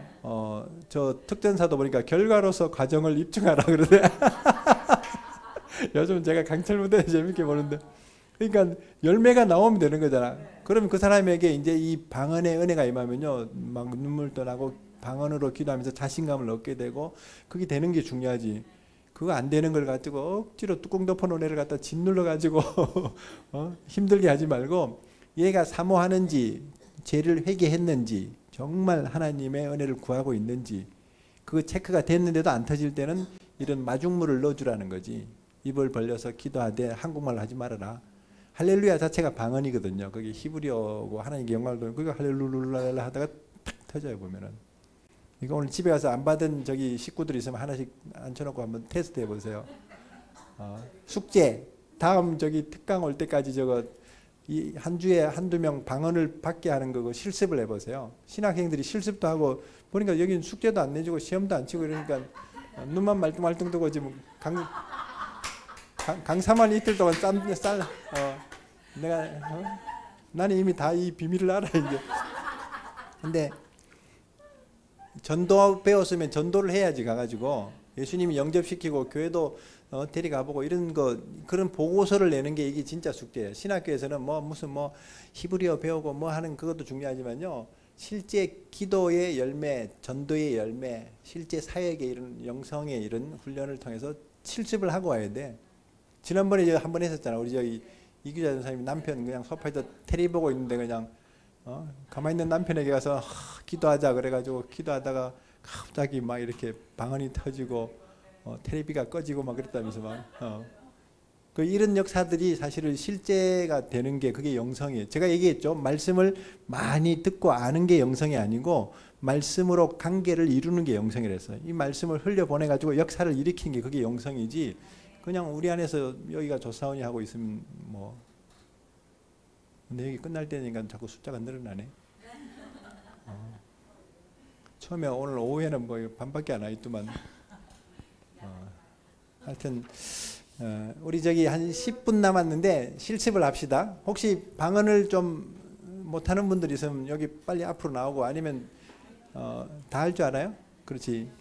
저 특전사도 보니까 결과로서 과정을 입증하라 그러대. 요즘 제가 강철무대 재밌게 보는데, 그러니까 열매가 나오면 되는 거잖아. 그러면 그 사람에게 이제 이 방언의 은혜가 임하면요, 막 눈물도 나고 방언으로 기도하면서 자신감을 얻게 되고, 그게 되는 게 중요하지. 그거 안 되는 걸 가지고 억지로 뚜껑 덮어놓은 애를 갖다 짓눌러 가지고 힘들게 하지 말고, 얘가 사모하는지 죄를 회개했는지 정말 하나님의 은혜를 구하고 있는지 그거 체크가 됐는데도 안 터질 때는 이런 마중물을 넣어주라는 거지. 입을 벌려서 기도하되 한국말로 하지 말아라. 할렐루야 자체가 방언이거든요. 그게 히브리어고 하나님께 영광을 돌리고 그거 할렐루야 하다가 탁 터져요 보면은. 이거 오늘 집에 가서 안 받은 저기 식구들 있으면 하나씩 앉혀놓고 한번 테스트 해보세요. 숙제 다음 저기 특강 올 때까지 저거 이 한 주에 한두 명 방언을 받게 하는 거 실습을 해보세요. 신학생들이 실습도 하고 보니까 여기는 숙제도 안 내주고 시험도 안 치고 이러니까 눈만 말뚱말뚱 뜨고 지금 강사만 이틀 동안 내가 나는 이미 다 이 비밀을 알아 이제. 근데 전도 배웠으면 전도를 해야지 가가지고 예수님이 영접시키고 교회도 데려가보고 이런 거 그런 보고서를 내는 게 이게 진짜 숙제예요. 신학교에서는 뭐 무슨 뭐 히브리어 배우고 뭐 하는 그것도 중요하지만요. 실제 기도의 열매, 전도의 열매, 실제 사역의 이런 영성의 이런 훈련을 통해서 실습을 하고 와야 돼. 지난번에 제가 한번 했었잖아. 우리 저기 이규자 전사님이 남편 그냥 소파에서 테레비 보고 있는데 그냥 가만히 있는 남편에게 가서 기도하자 그래가지고 기도하다가 갑자기 막 이렇게 방언이 터지고 텔레비가 꺼지고 막 그랬다면서 막 그 이런 역사들이 사실은 실제가 되는 게 그게 영성이에요. 제가 얘기했죠. 말씀을 많이 듣고 아는 게 영성이 아니고 말씀으로 관계를 이루는 게 영성이랬어요. 이 말씀을 흘려보내 가지고 역사를 일으키는 게 그게 영성이지. 그냥 우리 안에서 여기가 조사원이 하고 있으면 뭐. 근데 여기 끝날 때니까 자꾸 숫자가 늘어나네. 처음에 오늘 오후에는 뭐 반밖에 안 와 있더만. 하여튼 우리 저기 한 10분 남았는데 실습을 합시다. 혹시 방언을 좀 못하는 분들 있으면 여기 빨리 앞으로 나오고 아니면 다 할 줄 알아요? 그렇지.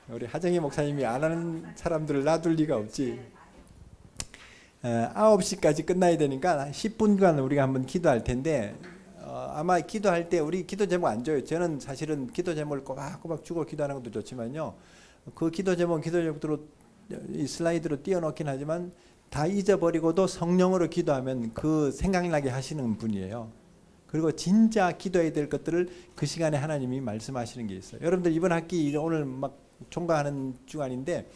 우리 하정희 목사님이 안 하는 사람들을 놔둘 리가 없지. 9시까지 끝나야 되니까 10분간 우리가 한번 기도할 텐데 아마 기도할 때 우리 기도 제목 안 줘요. 저는 사실은 기도 제목을 꼬박꼬박 주고 기도하는 것도 좋지만요. 그 기도 제목대로 이 슬라이드로 띄워놓긴 하지만 다 잊어버리고도 성령으로 기도하면 그 생각나게 하시는 분이에요. 그리고 진짜 기도해야 될 것들을 그 시간에 하나님이 말씀하시는 게 있어요. 여러분들 이번 학기 오늘 막 총괄하는 주간인데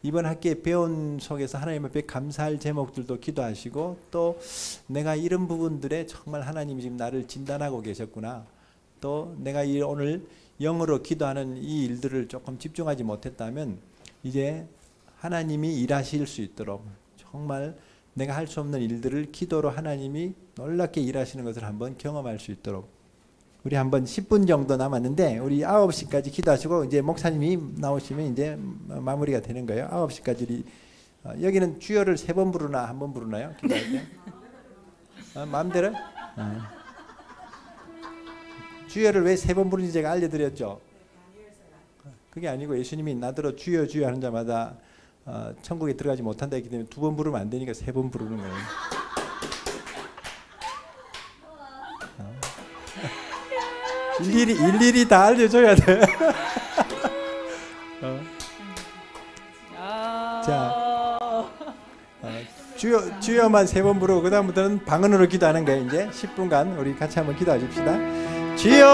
이번 학기에 배운 속에서 하나님 앞에 감사할 제목들도 기도하시고 또 내가 이런 부분들에 정말 하나님이 지금 나를 진단하고 계셨구나. 또 내가 오늘 영어로 기도하는 이 일들을 조금 집중하지 못했다면 이제 하나님이 일하실 수 있도록 정말 내가 할 수 없는 일들을 기도로 하나님이 놀랍게 일하시는 것을 한번 경험할 수 있도록 우리 한번 10분 정도 남았는데 우리 9시까지 기도하시고 이제 목사님이 나오시면 이제 마무리가 되는 거예요. 9시까지 여기는 주여를 3번 부르나 1번 부르나요? 기도할 때? 마음대로? 주여를 왜 3번 부르는지 제가 알려드렸죠. 그게 아니고 예수님이 나더러 주여 주여 하는 자마다 천국에 들어가지 못한다 했기 때문에 2번 부르면 안 되니까 3번 부르는 거예요. 일일이 다 알려줘야 돼. 자, 주여만 3번 부르고 그 다음부터는 방언으로 기도하는 거예요. 이제 10분간 우리 같이 한번 기도하십시다. 주여.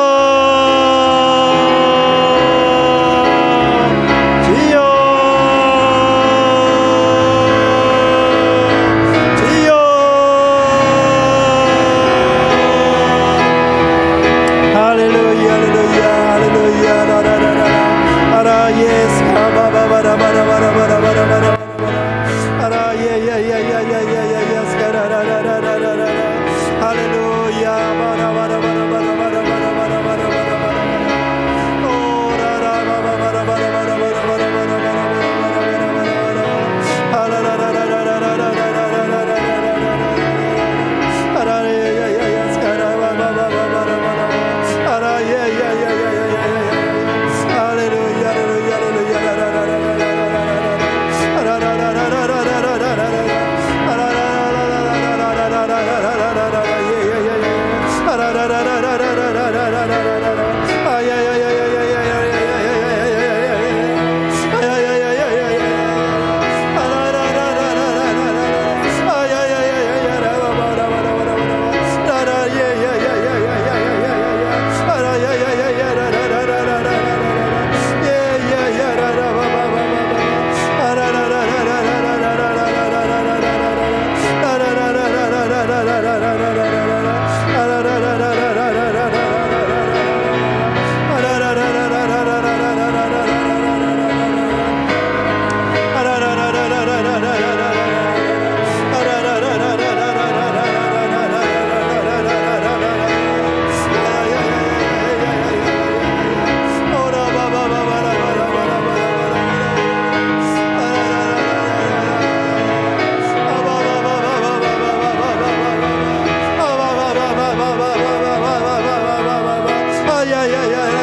할렐루야. Yeah.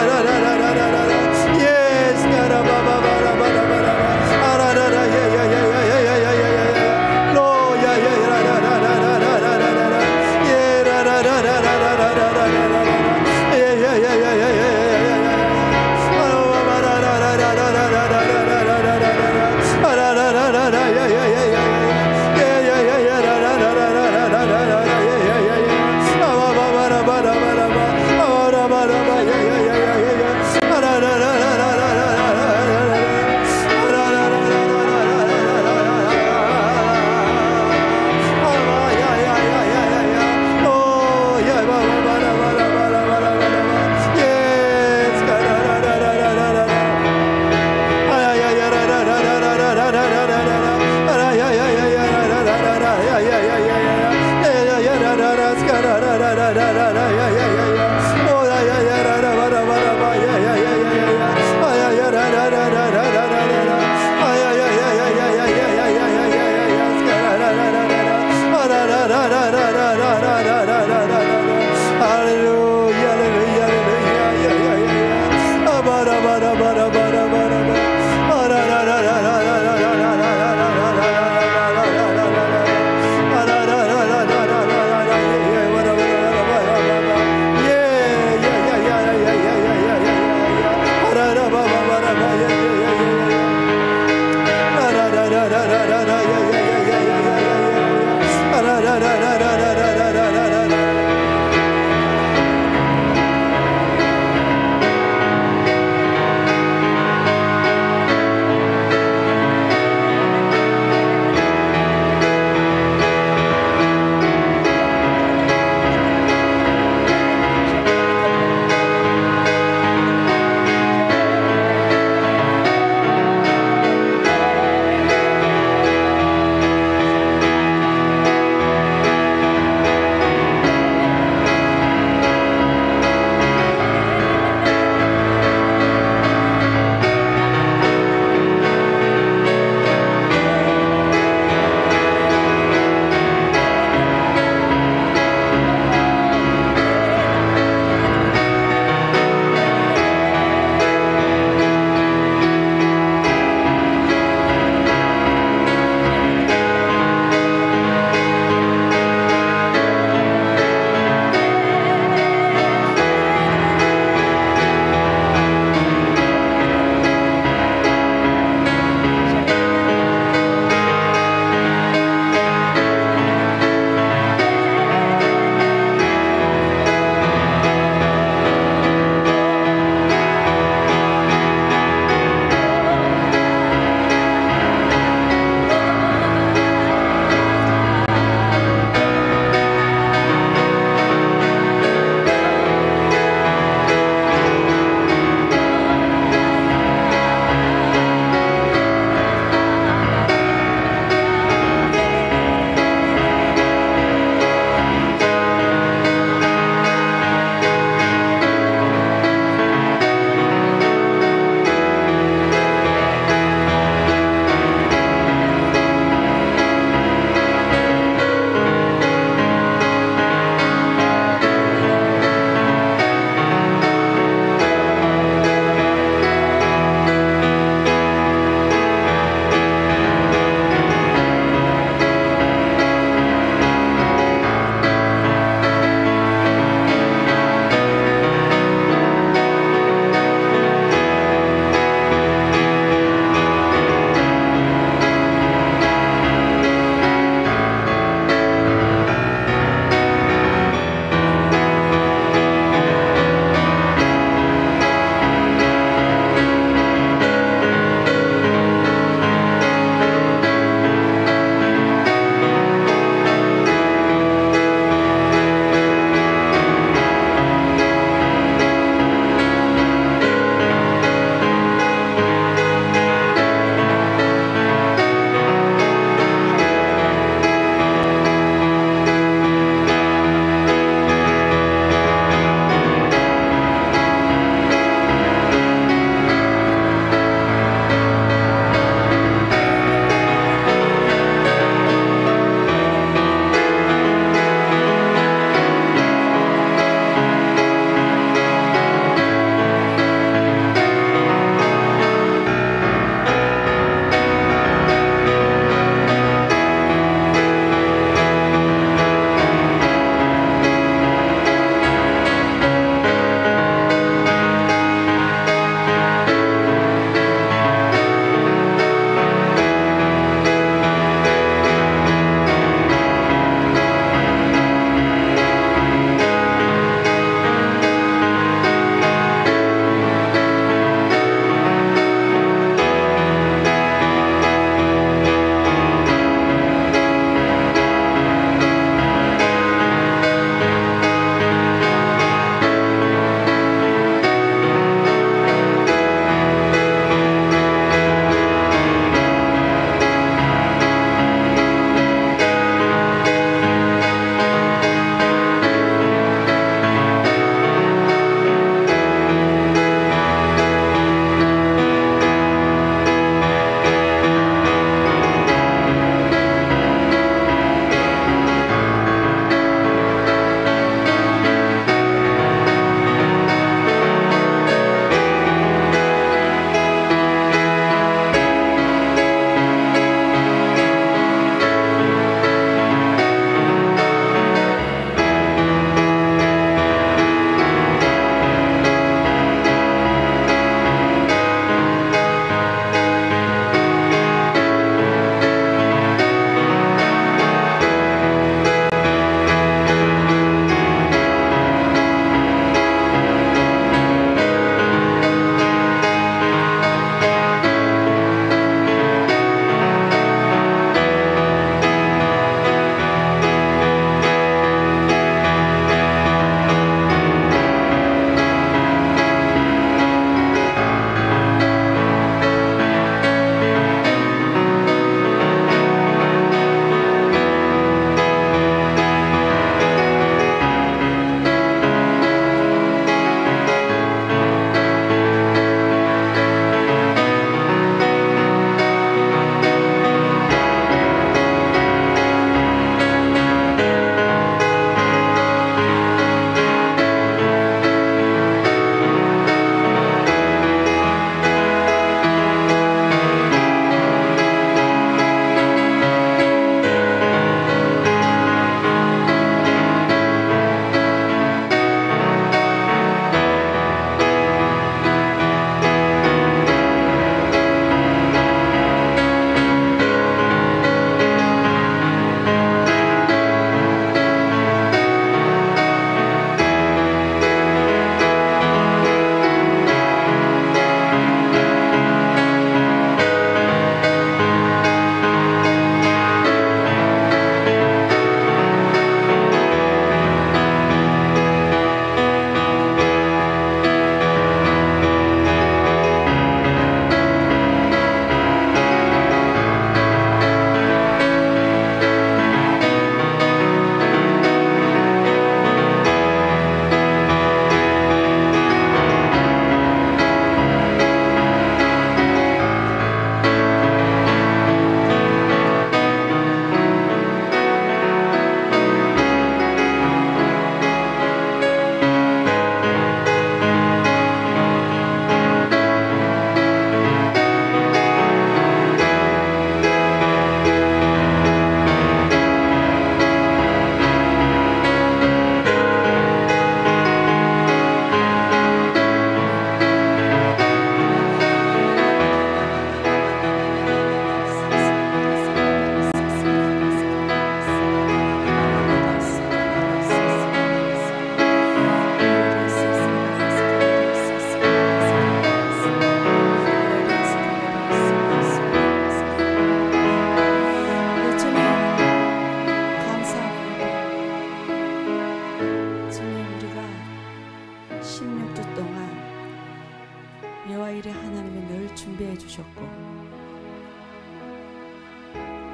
여호와 이레 하나님이 늘 준비해 주셨고,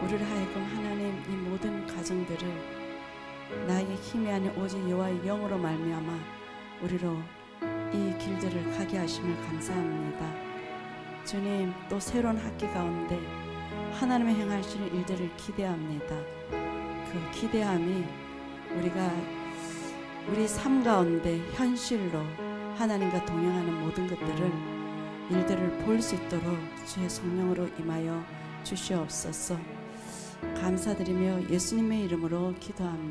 우리를 하여금 하나님 이 모든 가정들을 나에게 힘이 아닌 오직 여호와의 영으로 말미암아 우리로 이 길들을 가게 하심을 감사합니다. 주님, 또 새로운 학기 가운데 하나님의 행하시는 일들을 기대합니다. 그 기대함이 우리가 우리 삶 가운데 현실로 하나님과 동행하는 모든 것들을 일들을 볼 수 있도록 주의 성령으로 임하여 주시옵소서. 감사드리며 예수님의 이름으로 기도합니다.